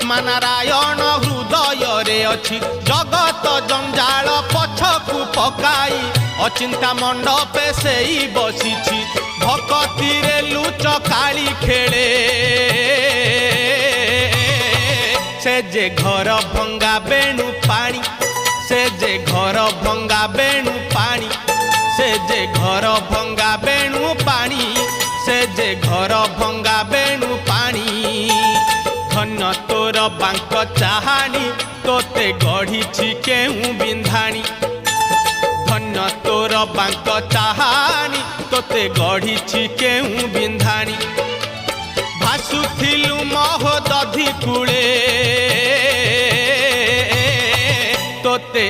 आत्मा नारायण हृदय रे अच्छी जगत जंजाल पछकु पकाई अचिंता मंडपे से बसी भक्ति रे लुच काली खेले से जे घर भंगा बेणु पानी से जे घर भंगा बेणु पानी से जे घर भंगा बेणु पानी से जे घर भंगा बेणु पानी धन्य तोर बांक चाहानी तोते गढ़ी केहू बिंधाणी धन्य तोर बांक चाहानी तोते गढ़ी केहू बिंधाणी भासुथिलु महोदधि कूले तोते